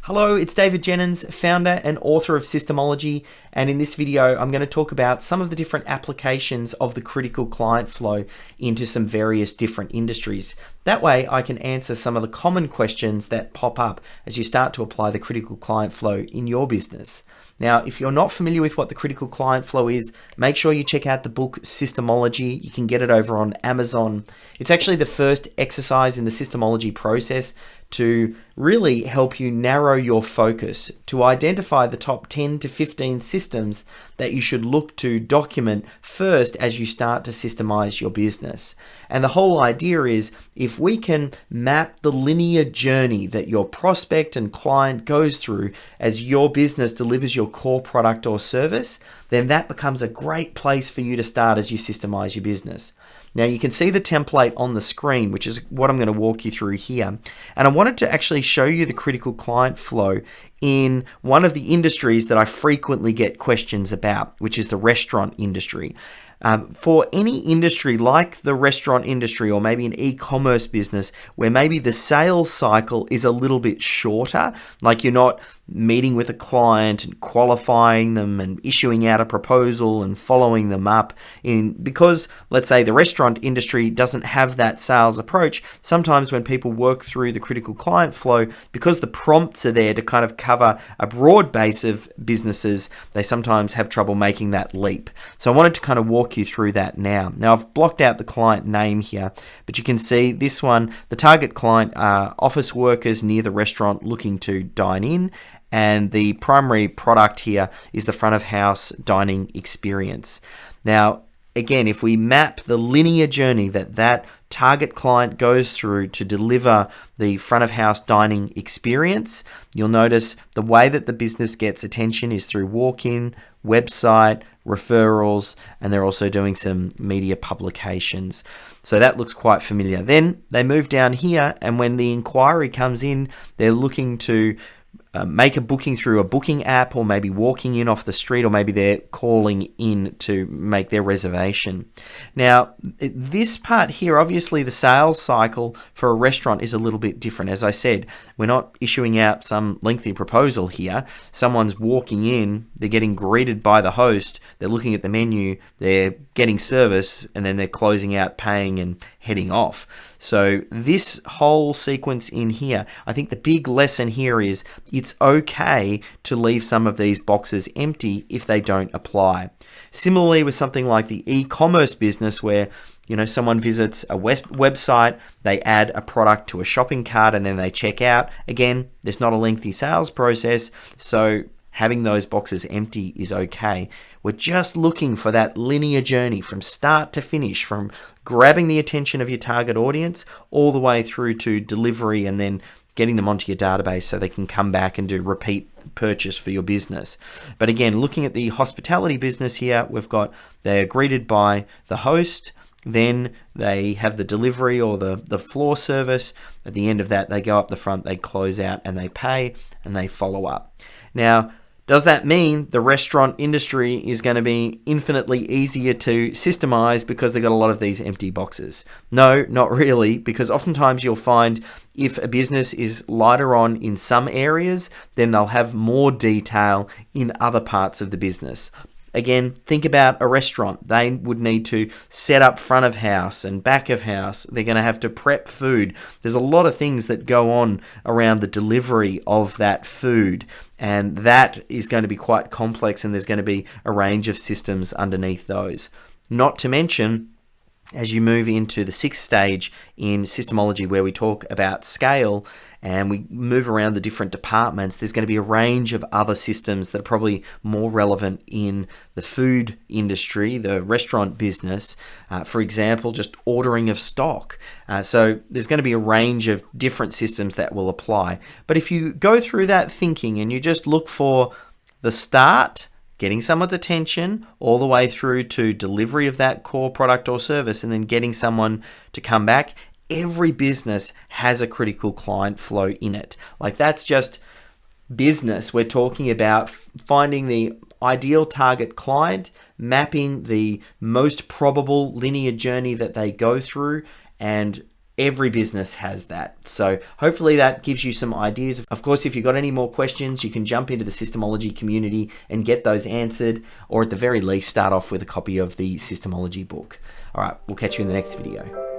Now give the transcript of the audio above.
Hello, it's David Jennings, founder and author of Systemology, and in this video I'm going to talk about some of the different applications of the critical client flow into some various different industries. That way I can answer some of the common questions that pop up as you start to apply the critical client flow in your business. Now, if you're not familiar with what the critical client flow is, make sure you check out the book Systemology. You can get it over on Amazon. It's actually the first exercise in the Systemology process to really help you narrow your focus, to identify the top 10 to 15 systems that you should look to document first as you start to systemize your business. And the whole idea is, if we can map the linear journey that your prospect and client goes through as your business delivers your core product or service, then that becomes a great place for you to start as you systemize your business. Now you can see the template on the screen, which is what I'm going to walk you through here. And I wanted to actually show you the critical client flow in one of the industries that I frequently get questions about, which is the restaurant industry. For any industry like the restaurant industry, or maybe an e-commerce business where maybe the sales cycle is a little bit shorter, like you're not meeting with a client and qualifying them and issuing out a proposal and following them up, because let's say the restaurant industry doesn't have that sales approach, sometimes when people work through the critical client flow, because the prompts are there to kind of cover a broad base of businesses, they sometimes have trouble making that leap. So I wanted to kind of walk you through that now. Now I've blocked out the client name here, but you can see this one, the target client are office workers near the restaurant looking to dine in, and the primary product here is the front of house dining experience. Now again, if we map the linear journey that target client goes through to deliver the front of house dining experience, you'll notice the way that the business gets attention is through walk-in, website, referrals, and they're also doing some media publications. So that looks quite familiar. Then they move down here, and when the inquiry comes in, they're looking to make a booking through a booking app, or maybe walking in off the street, or maybe they're calling in to make their reservation. Now, this part here, obviously the sales cycle for a restaurant is a little bit different. As I said, we're not issuing out some lengthy proposal here. Someone's walking in, they're getting greeted by the host, they're looking at the menu, they're getting service, and then they're closing out, paying, and heading off. So this whole sequence in here, I think the big lesson here is it's okay to leave some of these boxes empty if they don't apply. Similarly with something like the e-commerce business, where someone visits a website, they add a product to a shopping cart, and then they check out. Again, there's not a lengthy sales process, so having those boxes empty is okay. We're just looking for that linear journey from start to finish, from grabbing the attention of your target audience all the way through to delivery, and then getting them onto your database so they can come back and do repeat purchase for your business. But again, looking at the hospitality business here, they're greeted by the host, then they have the delivery or the floor service. At the end of that, they go up the front, they close out, and they pay, and they follow up. Now, does that mean the restaurant industry is going to be infinitely easier to systemize because they've got a lot of these empty boxes? No, not really, because oftentimes you'll find if a business is lighter on in some areas, then they'll have more detail in other parts of the business. Again, think about a restaurant. They would need to set up front of house and back of house. They're going to have to prep food. There's a lot of things that go on around the delivery of that food, and that is going to be quite complex, and there's going to be a range of systems underneath those. Not to mention, as you move into the sixth stage in Systemology, where we talk about scale and we move around the different departments, there's going to be a range of other systems that are probably more relevant in the food industry, the restaurant business. For example, just ordering of stock. So there's going to be a range of different systems that will apply. But if you go through that thinking and you just look for the start, getting someone's attention, all the way through to delivery of that core product or service, and then getting someone to come back, every business has a critical client flow in it. Like, that's just business. We're talking about finding the ideal target client, mapping the most probable linear journey that they go through, and Every business has that. So hopefully that gives you some ideas. Of course, if you've got any more questions, you can jump into the Systemology community and get those answered, or at the very least, start off with a copy of the Systemology book. All right, we'll catch you in the next video.